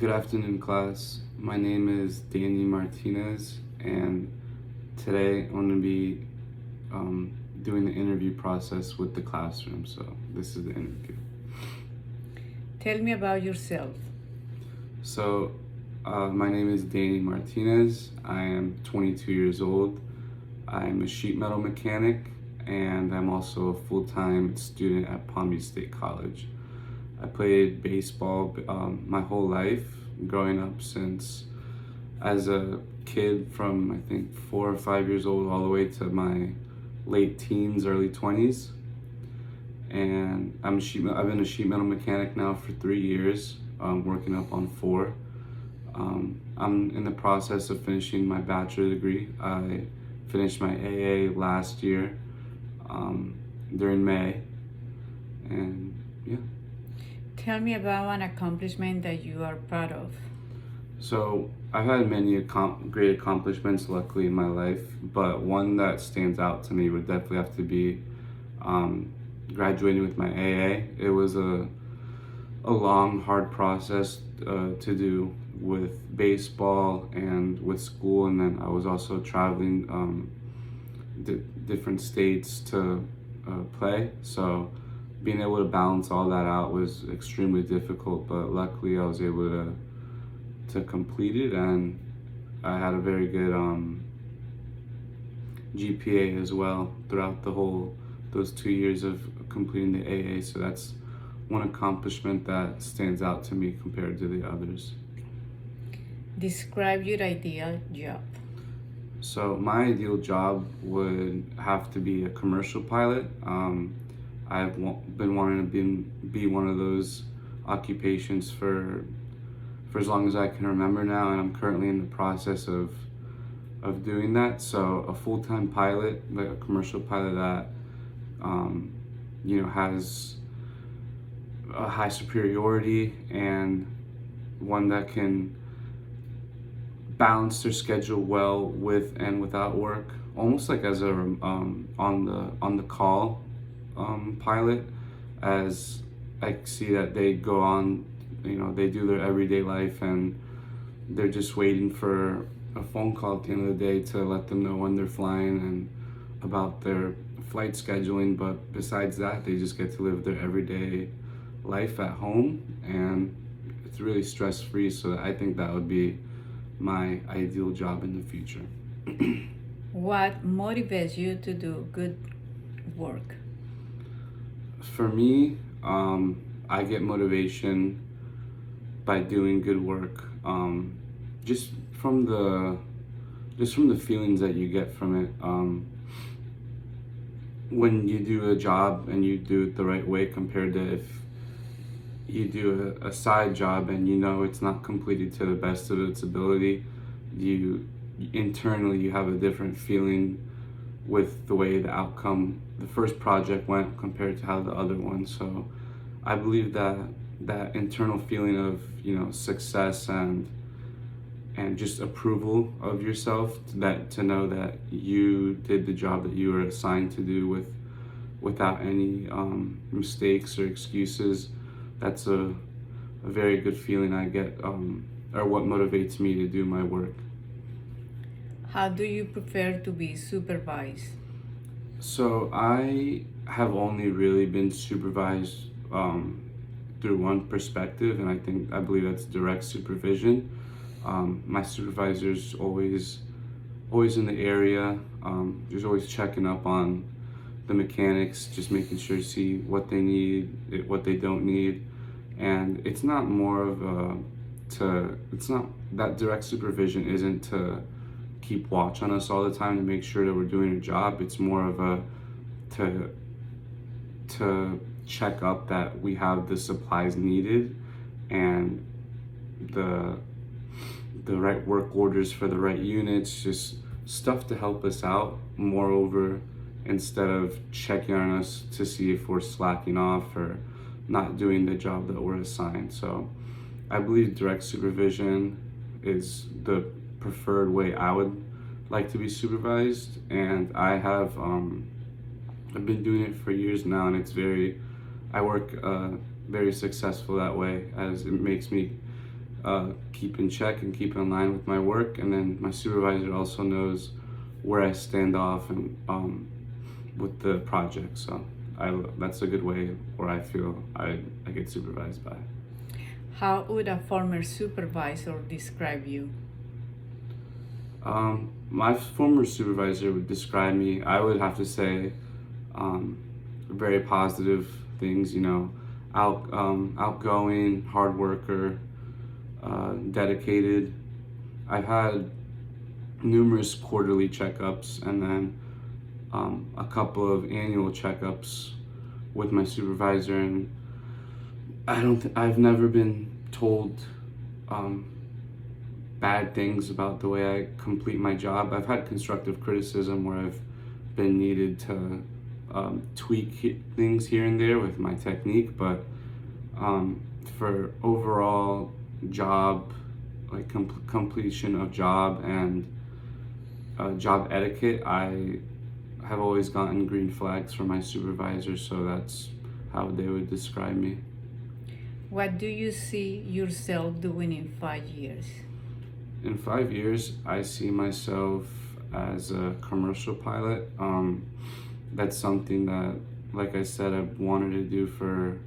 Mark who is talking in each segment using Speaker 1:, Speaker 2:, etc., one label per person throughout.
Speaker 1: Good afternoon, class. My name is Danny Martinez, and today I'm going to be doing the interview process with the classroom. So, this is the interview.
Speaker 2: Tell me about yourself.
Speaker 1: So, my name is Danny Martinez. I am 22 years old. I'm a sheet metal mechanic, and I'm also a full-time student at Palm Beach State College. I played baseball my whole life, growing up since as a kid from I think 4 or 5 years old all the way to my late teens, early 20s. And I've been a sheet metal mechanic now for 3 years, working up on four. I'm in the process of finishing my bachelor degree. I finished my AA last year during May, and yeah.
Speaker 2: Tell me about an accomplishment that you are proud of.
Speaker 1: So I've had many great accomplishments, luckily, in my life, but one that stands out to me would definitely have to be graduating with my AA. It was a long, hard process to do with baseball and with school, and then I was also traveling different states to play. So being able to balance all that out was extremely difficult, but luckily I was able to complete it, and I had a very good GPA as well throughout those 2 years of completing the AA. So that's one accomplishment that stands out to me compared to the others.
Speaker 2: Describe your ideal job.
Speaker 1: So my ideal job would have to be a commercial pilot. I've been wanting to be one of those occupations for as long as I can remember now, and I'm currently in the process of doing that. So a full-time pilot, like a commercial pilot that has a high superiority, and one that can balance their schedule well with and without work, almost like as a on the call pilot, as I see that they go on, they do their everyday life, and they're just waiting for a phone call at the end of the day to let them know when they're flying and about their flight scheduling. But besides that, they just get to live their everyday life at home, and it's really stress-free. So I think that would be my ideal job in the future.
Speaker 2: What motivates you to do good work?
Speaker 1: For me, I get motivation by doing good work. Just from the feelings that you get from it. When you do a job and you do it the right way, compared to if you do a side job and it's not completed to the best of its ability, you internally you have a different feeling with the way the first project went compared to how the other one. So I believe that internal feeling of success and just approval of yourself, that to know that you did the job that you were assigned to do without any mistakes or excuses. That's a very good feeling I get, or what motivates me to do my work.
Speaker 2: How do you prefer to be supervised?
Speaker 1: So I have only really been supervised through one perspective, and I believe that's direct supervision. My supervisor's always in the area, just always checking up on the mechanics, just making sure to see what they need, what they don't need. And it's not more of it's not that direct supervision isn't to keep watch on us all the time to make sure that we're doing a job. It's more of to check up that we have the supplies needed and the right work orders for the right units, just stuff to help us out. Moreover, instead of checking on us to see if we're slacking off or not doing the job that we're assigned. So I believe direct supervision is the preferred way I would like to be supervised, and I've been doing it for years now, and I work very successful that way, as it makes me keep in check and keep in line with my work. And then my supervisor also knows where I stand off and with the project. So that's a good way where I feel I get supervised by.
Speaker 2: How would a former supervisor describe you?
Speaker 1: My former supervisor would describe me, I would have to say, very positive things, outgoing, hard worker, dedicated. I've had numerous quarterly checkups and then a couple of annual checkups with my supervisor, and I've never been told bad things about the way I complete my job. I've had constructive criticism where I've been needed to tweak things here and there with my technique, but for overall job, like completion of job and job etiquette, I have always gotten green flags from my supervisor, so that's how they would describe me.
Speaker 2: What do you see yourself doing in 5 years?
Speaker 1: In 5 years, I see myself as a commercial pilot. That's something that, like I said, I've wanted to do for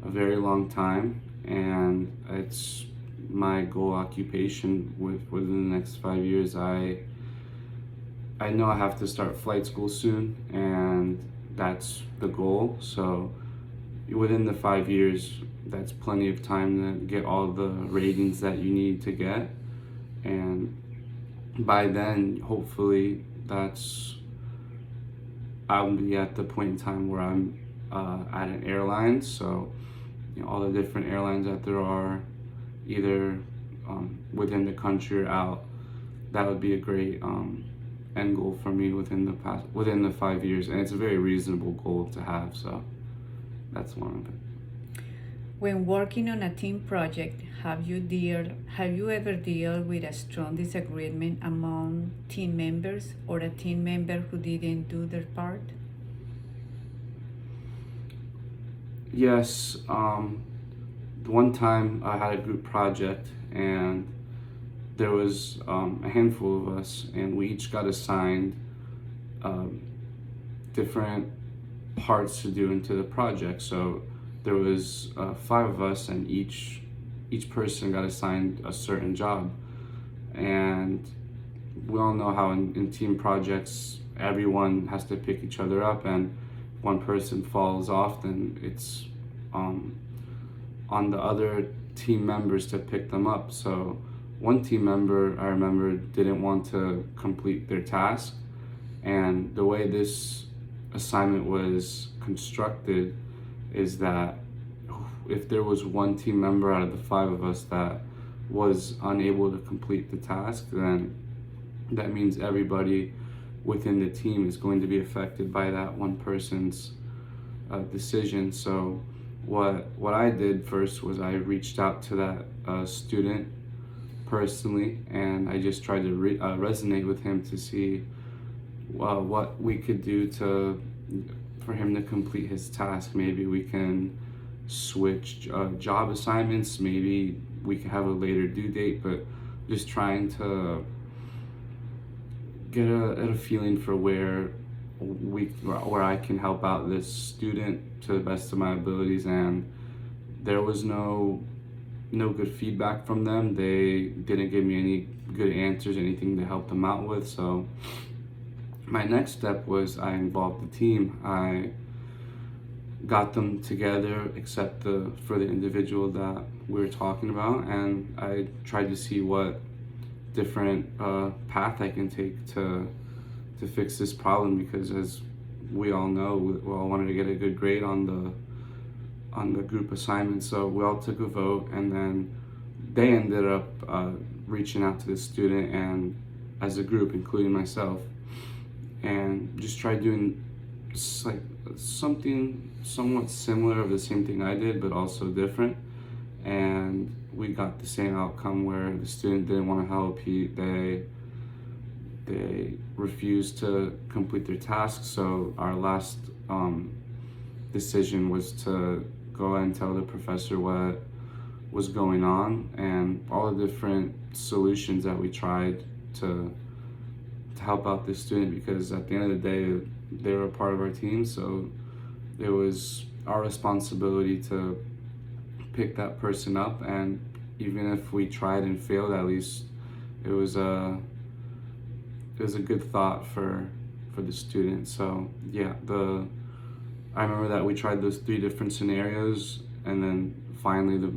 Speaker 1: a very long time, and it's my goal occupation within the next 5 years. I know I have to start flight school soon, and that's the goal. So within the 5 years, that's plenty of time to get all the ratings that you need to get. And by then, hopefully, I'll be at the point in time where I'm at an airline. So, all the different airlines that there are, either within the country or out, that would be a great end goal for me within the 5 years. And it's a very reasonable goal to have. So, that's one of it.
Speaker 2: When working on a team project, have you ever dealt with a strong disagreement among team members or a team member who didn't do their part?
Speaker 1: Yes. One time I had a group project, and there was a handful of us, and we each got assigned different parts to do into the project. So there was 5 of us, and each person got assigned a certain job. And we all know how in team projects, everyone has to pick each other up, and if one person falls off, then it's on the other team members to pick them up. So one team member, I remember, didn't want to complete their task, and the way this assignment was constructed is that if there was one team member out of the 5 of us that was unable to complete the task, then that means everybody within the team is going to be affected by that one person's decision. So what I did first was I reached out to that student personally, and I just tried to resonate with him to see what we could do for him to complete his task. Maybe we can switch job assignments, maybe we can have a later due date, but just trying to get a feeling for where I can help out this student to the best of my abilities. And there was no good feedback from them. They didn't give me any good answers, anything to help them out with. So my next step was I involved the team. I got them together except for the individual that we were talking about, and I tried to see what different path I can take to fix this problem, because as we all know, we all wanted to get a good grade on the group assignment. So we all took a vote, and then they ended up reaching out to the student and as a group, including myself, and just tried doing like something somewhat similar of the same thing I did, but also different. And we got the same outcome where the student didn't want to help. They refused to complete their tasks. So our last decision was to go and tell the professor what was going on and all the different solutions that we tried to help out this student, because at the end of the day they were a part of our team, so it was our responsibility to pick that person up, and even if we tried and failed, at least it was a good thought for the student. So yeah, I remember that we tried those 3 different scenarios, and then finally the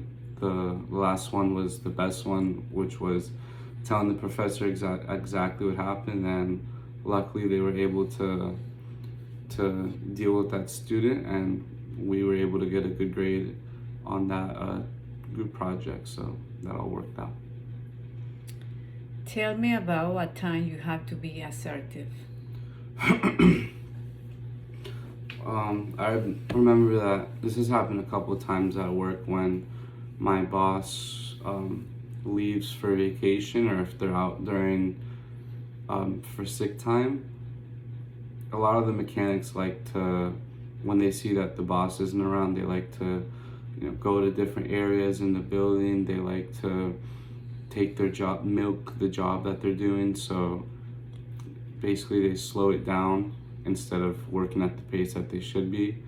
Speaker 1: last one was the best one, which was telling the professor exactly what happened, and luckily they were able to deal with that student, and we were able to get a good grade on that group project, so that all worked out.
Speaker 2: Tell me about a time you have to be assertive.
Speaker 1: I remember that this has happened a couple of times at work when my boss leaves for vacation, or if they're out during for sick time. A lot of the mechanics like to, when they see that the boss isn't around, they like to, go to different areas in the building. They like to take their job, milk the job that they're doing. So basically they slow it down instead of working at the pace that they should be.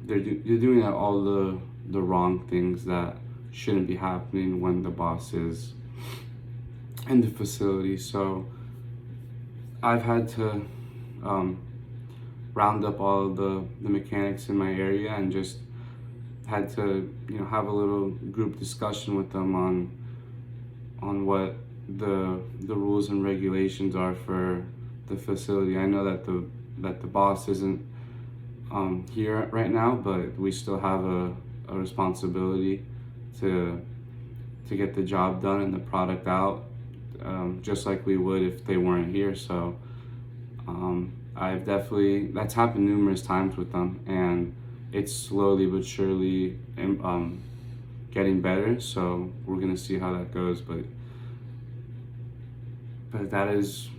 Speaker 1: They're doing all the wrong things that shouldn't be happening when the boss is in the facility. So I've had to round up all of the mechanics in my area and just had to have a little group discussion with them on what the rules and regulations are for the facility. I know that the boss isn't here right now, but we still have a responsibility to get the job done and the product out, just like we would if they weren't here. So that's happened numerous times with them, and it's slowly but surely getting better. So we're gonna see how that goes, but that is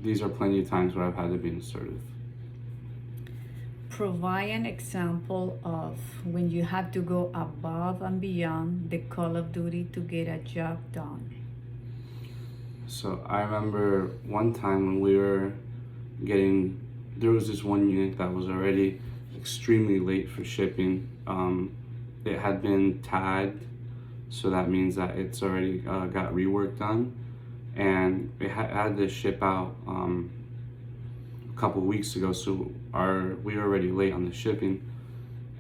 Speaker 1: these are plenty of times where I've had to be assertive.
Speaker 2: Provide an example of when you have to go above and beyond the call of duty to get a job done.
Speaker 1: So I remember one time when there was this one unit that was already extremely late for shipping. It had been tagged, so that means that it's already got rework done, and it had to ship out a couple weeks ago, so we were already late on the shipping.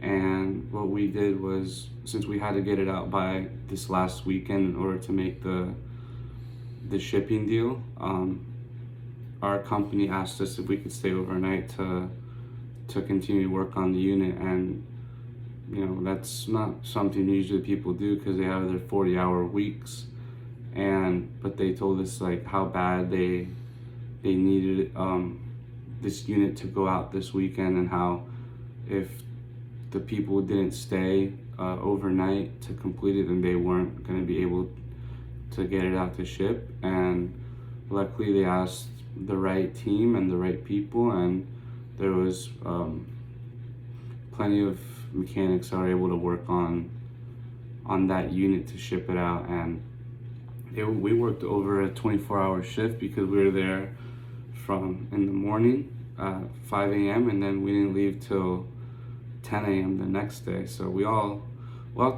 Speaker 1: And what we did was, since we had to get it out by this last weekend in order to make the shipping deal, our company asked us if we could stay overnight to continue to work on the unit. And that's not something usually people do because they have their 40-hour weeks, but they told us like how bad they needed this unit to go out this weekend, and how if the people didn't stay overnight to complete it, then they weren't going to be able to get it out to ship. And luckily they asked the right team and the right people, and there was plenty of mechanics that were able to work on that unit to ship it out. And we worked over a 24-hour shift because we were there from in the morning 5 a.m. and then we didn't leave till 10 a.m. the next day. So we all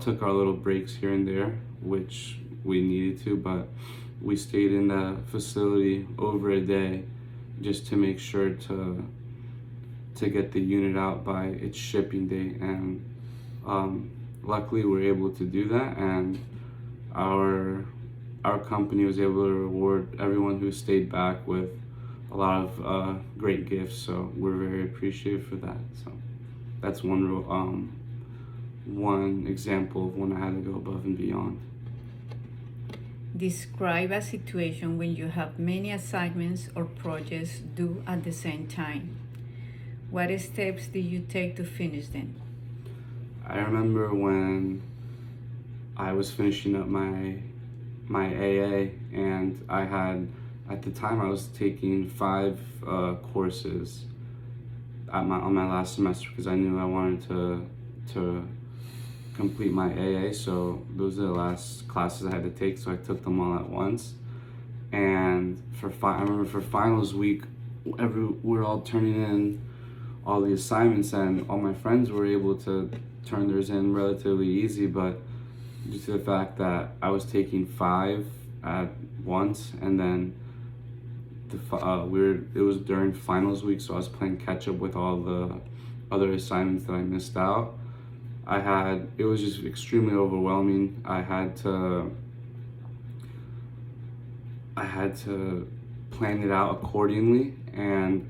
Speaker 1: took our little breaks here and there, which we needed to, but we stayed in the facility over a day just to make sure to get the unit out by its shipping date. And luckily we were able to do that, and our company was able to reward everyone who stayed back with a lot of great gifts, so we're very appreciative for that. So that's one example of when I had to go above and beyond.
Speaker 2: Describe a situation when you have many assignments or projects due at the same time. What steps did you take to finish them?
Speaker 1: I remember when I was finishing up my AA, and I had, at the time I was taking 5 courses on my last semester because I knew I wanted to complete my AA, so those are the last classes I had to take, so I took them all at once. And I remember for finals week, we're all turning in all the assignments, and all my friends were able to turn theirs in relatively easy, but due to the fact that I was taking 5 at once, and then it was during finals week, so I was playing catch up with all the other assignments that I missed out. It was just extremely overwhelming. I had to plan it out accordingly, and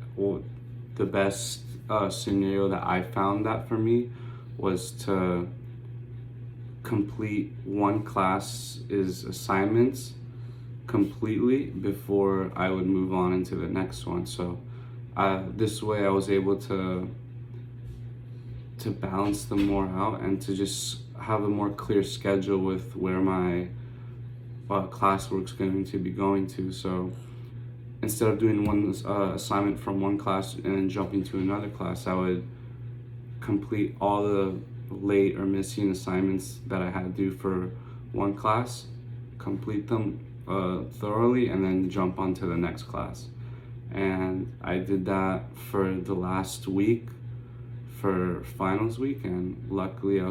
Speaker 1: the best scenario that I found that for me was to complete one class's assignments completely before I would move on into the next one. So this way I was able to balance them more out and to just have a more clear schedule with where my classwork's going to be going to. So instead of doing one assignment from one class and then jumping to another class, I would complete all the late or missing assignments that I had to do for one class, complete them thoroughly, and then jump onto the next class. And I did that for the last week for finals week, and luckily I